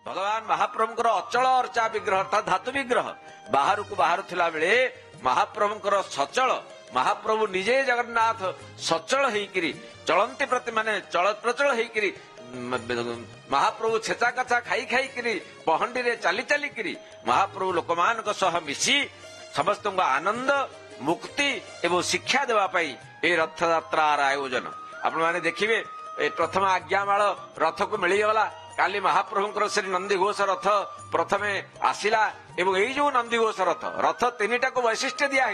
भगवान महाप्रभुंकर अचल अर्चा विग्रह अर्थात धातु विग्रह बाहर को बाहर थिला बेले महाप्रभुंकर सचल महाप्रभु निजे जगन्नाथ सचल होइकिरी चलंती प्रति माने चल प्रचल होइकिरी महाप्रभु छेचा कचा खाई खाई किरी पहंडी रे चली चली किरी महाप्रभु लोकमान सह मिसी समस्त आनंद मुक्ति एवं शिक्षा देवा पाई ए रथ यात्रार आयोजन आपण माने देखिबे प्रथम आज्ञामाल रथ को मिलीगला काली महाप्रभुंकर श्री नंदीघोष रथ प्रथमे आसिला एवं यही जो नंदीघोष रथ रथ तीनटा को वैशिष्ट्य दिया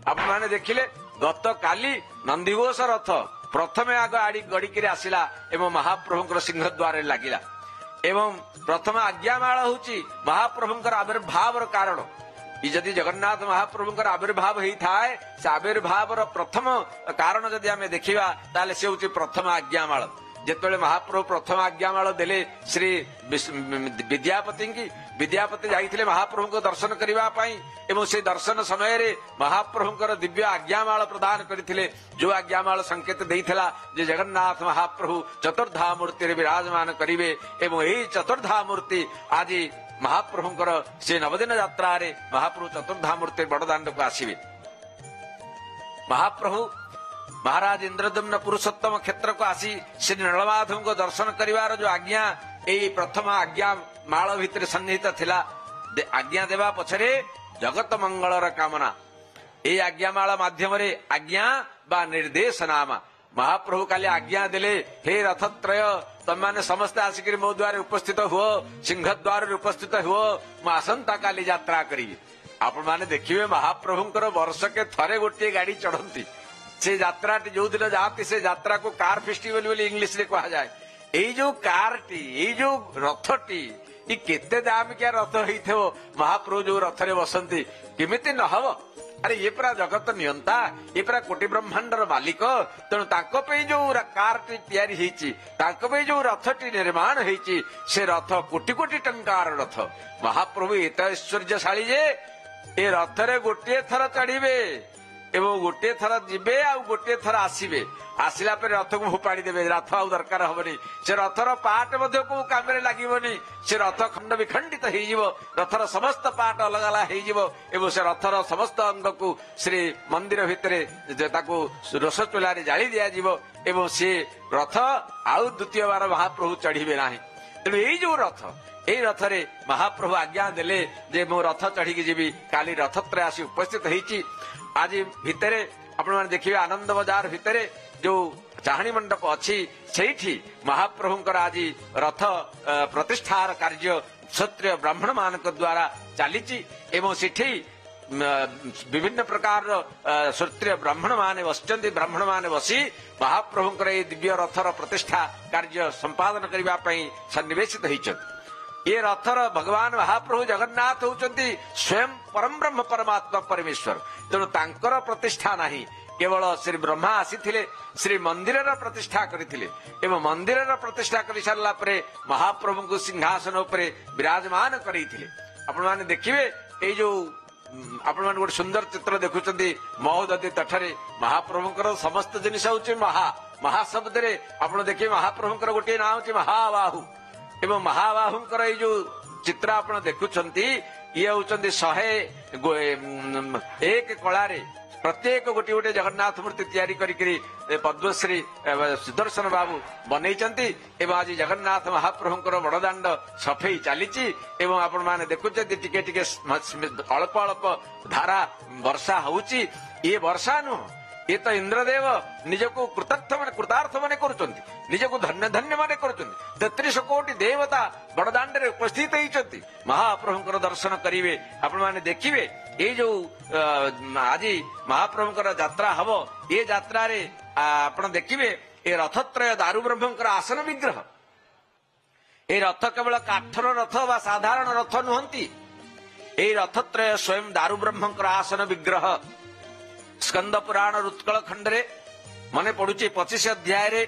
आपण माने देखिले गत काली नंदीघोष रथ प्रथमे आग आड़ी गड़िकी आसिला एवं महाप्रभुंकर सिंह द्वार लगिला एवं प्रथम आज्ञामाल होची महाप्रभुंकर आविर्भाव कारण यदि जगन्नाथ महाप्रभुंकर आविर्भाव होता है से आविर्भाव प्रथम कारण जदि आम देखा ताले से होची प्रथम आज्ञामाल जेतबेले महाप्रभु प्रथम आज्ञामाल देले श्री विद्यापति की विद्यापति जाइथिले महाप्रभु को दर्शन करबा पई एवं से दर्शन समय रे महाप्रभुंकर दिव्य आज्ञामाल प्रदान करथिले जो आज्ञामाल संकेत देइथिला जे जगन्नाथ महाप्रभु चतुर्धा मूर्ति रे विराजमान करिवे एवं एही चतुर्धा मूर्ति आज महाप्रभुंकर से नवदिन यात्रा रे महाप्रभु चतुर्धा मूर्ति बड़दाण्ड को आसीबे महाप्रभु महाराज इंद्रदम्न पुरुषोत्तम क्षेत्र को आसी श्री नीलमाधव को दर्शन करिवार जो आज्ञा यही प्रथम आज्ञा माल भितर सन्निहित थिला आज्ञा देवा पछरे जगत मंगलर कामना ए आज्ञा माल माध्यम रे आज्ञा बा निर्देश नामा महाप्रभु काली आज्ञा देले हे रथत्रय तुम माने समस्त आसिक मो द्वार उपस्थित हुओ सिंह द्वार उपस्थित हुओ मु आसंता काली यात्रा करी आपण माने देखिबे महाप्रभुंकर वर्ष के थरे गोटे गाड़ी चढ़ती से यात्रा जो दिन जाती से यात्रा को कार फेस्टिवल बोली इंग्लिश रे कहा जाए यही जो कार टी यही जो रथटी ये केते दाम क्या रथ हो महाप्रभु जो रथ रे बसंती केमिति न हव अरे ये पूरा जगत नियंता ये पूरा कोटि ब्रह्मांडर मालिक तेणु तांको पे जो कार टी तैयारी हेची तांको पे जो रथटी निर्माण हेची से रथ कोटि कोटि टंकार रथ महाप्रभु एत ऐश्वर्यशाली जे ए रथ रे गोटे थर चढ़िबे एवं गोटे थर जीवे आ गोटे थर आसीबे आसिला पर रथ को फोपाड़ी देवे रथ आउ दरकार हबनी से रथर पार्ट मध्य को काम रे लागिबनी से रथ खंड विखंडित हेजिवो रथर समस्त पार्ट अलग अलग हेजिवो एवं से रथर समस्त अंग को श्री मंदिर भितरे ताको रस चूल्हा रे जाली दिया जीवो एवं से रथ आउ द्वितीय बार महाप्रभु चढ़िबे नाही तेणु एई जो रथ एई रथ रे महाप्रभु आज्ञा देले जे मो रथ चढ़ी जीवी काली रथत्र आसी उपस्थित हेची आज भितरे आपण माने देखिबे आनंद बाजार भितरे जो चाहणी मंडप अच्छी सेठी महाप्रभुंकर आज रथ प्रतिष्ठार कार्य क्षत्रिय ब्राह्मण मान द्वारा चली एवं सेठी विभिन्न प्रकार क्षत्रिय ब्राह्मण माने बसचंती ब्राह्मण माने बसी महाप्रभुंकर ए दिव्य रथर प्रतिष्ठा कार्य संपादन करबा पई सन्निवेशित होइछत ये रथर भगवान महाप्रभु जगन्नाथ होउचंती स्वयं परम ब्रह्म परमात्मा परमेश्वर तेणु तांकर प्रतिष्ठा नहीं केवल श्री ब्रह्मा आसीथिले श्री मंदिर प्रतिष्ठा करथिले एवं मंदिर प्रतिष्ठा कर सारा पर महाप्रभु को सिंहासन उपरे विराजमान करथिले आपण माने देखिबे ए जो आपण माने गोटे सुंदर चित्र देखुचंती महोदधी तटरे महाप्रभुंकर समस्त जिनिस होउची महा शब्द रे आपण देखिबे महाप्रभुंकर गोटे नाम होची महाबाहु एवं महाबाहुंकर ये जो चित्र आप देखुंट ये होती 101 कलारे प्रत्येक गोटे गोटे जगन्नाथ मूर्ति तैयारी करी पद्मश्री सुदर्शन बाबू बनईचंती एवं आज जगन्नाथ महाप्रभुंकर बड़दाण्ड सफेई चली एवं आपण माने देखुंट टिके टिके अल्प अल्प धारा वर्षा होउची ये वर्षा नुह ये तो इंद्रदेव निजको कृतार्थ माने करुचंती निजको धन्य धन्य माने करुचंती 33 कोटि देवता बड़दाण्ड रे उपस्थित होइचंती महाप्रभुंकर दर्शन करिवे आपण माने देखिवे ये जो आज महाप्रभुंकर यात्रा हबो ये यात्रा रे आपण देखिवे ए रथत्रय दारु ब्रह्मंकर आसन विग्रह ए रथ केवल काठर रथ वा साधारण रथ नुहंती ए रथत्रय स्वयं दारु ब्रह्मंकर आसन विग्रह स्कंद पुराण उत्कल खंड रे मने पड़ुची 25 अध्याय रे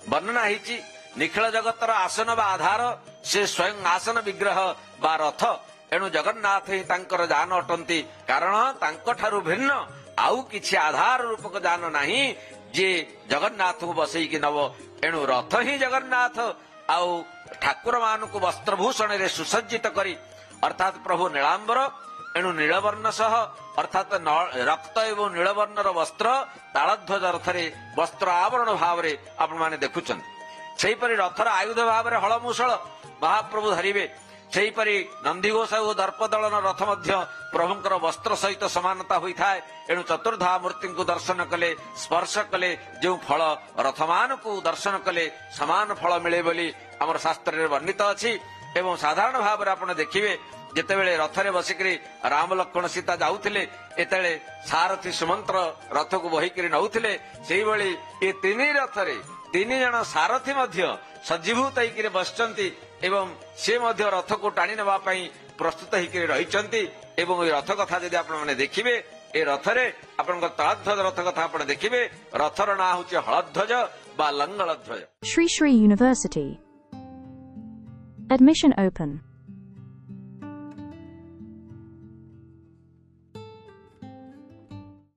वर्णना होती निखिल जगतर आसन बा आधार से स्वयं आसन विग्रह बा रथ एणु जगन्नाथ ही तांकर जान अटंती कारण तांको ठारू भिन्न आउ किछि आधार रूपक जान नाही जे जगन्नाथ को बसई कि नव एणु रथ ही जगन्नाथ आउ ଠାକୁର ମାନଙ୍କୁ ବସ୍ତ୍ରଭୂଷଣରେ ସୁସଜ୍ଜିତ କରି ଅର୍ଥାତ୍ ପ୍ରଭୁ ନୀଳାମ୍ବର ଏଣୁ ନୀଳବର୍ଣ୍ଣ ସହ ଅର୍ଥାତ୍ ରକ୍ତ ଏବଂ ନୀଳବର୍ଣ୍ଣର ବସ୍ତ୍ର ତାଳଧ୍ୱଜ ରଥରେ ବସ୍ତ୍ର ଆବରଣ ଭାବରେ ଆପଣମାନେ ଦେଖୁଛନ୍ତି। ସେହିପରି ରଥର ଆୟୁଧ ଭାବରେ ହଳମୂଷଳ ମହାପ୍ରଭୁ ଧରିବେ। ସେହିପରି ନନ୍ଦିଘୋଷ ଓ ଦର୍ପଦଳନ ରଥ ମଧ୍ୟ ପ୍ରଭୁଙ୍କର ବସ୍ତ୍ର ସହିତ ସମାନତା ହୋଇଥାଏ। ଏଣୁ ଚତୁର୍ଦ୍ଧା ମୂର୍ତ୍ତିଙ୍କୁ ଦର୍ଶନ କଲେ ସ୍ପର୍ଶ କଲେ ଯେଉଁ ଫଳ ରଥମାନଙ୍କୁ ଦର୍ଶନ କଲେ ସମାନ ଫଳ ମିଳେ ବୋଲି ଆମର ଶାସ୍ତ୍ରରେ ବର୍ଣ୍ଣିତ ଅଛି। ଏବଂ ସାଧାରଣ ଭାବରେ ଆପଣ ଦେଖିବେ ଯେତେବେଳେ ରଥରେ ବସିକରି ରାମ ଲକ୍ଷ୍ମଣ ସୀତା ଯାଉଥିଲେ ଏତେବେଳେ ସାରଥୀ ସୁମନ୍ତ୍ର ରଥକୁ ବୋହିକିରି ନଉଥିଲେ। ସେଇଭଳି ଏ ତିନି ରଥରେ ତିନି ଜଣ ସାରଥୀ ମଧ୍ୟ ସଜ୍ଜୀଭୂତ ହେଇକିରି ବସିଛନ୍ତି ଏବଂ ସେ ମଧ୍ୟ ରଥକୁ ଟାଣି ନେବା ପାଇଁ ପ୍ରସ୍ତୁତ ହେଇକିରି ରହିଛନ୍ତି। ଏବଂ ଏ ରଥ କଥା ଯଦି ଆପଣମାନେ ଦେଖିବେ ଏ ରଥରେ ଆପଣଙ୍କ ତାଳଧ୍ୱଜ ରଥ କଥା ଆପଣ ଦେଖିବେ ରଥର ନାଁ ହେଉଛି ହଳଧ୍ୱଜ ବା ଲଙ୍ଗଳ ଧ୍ୱଜ। Shri Shri University. Admission open.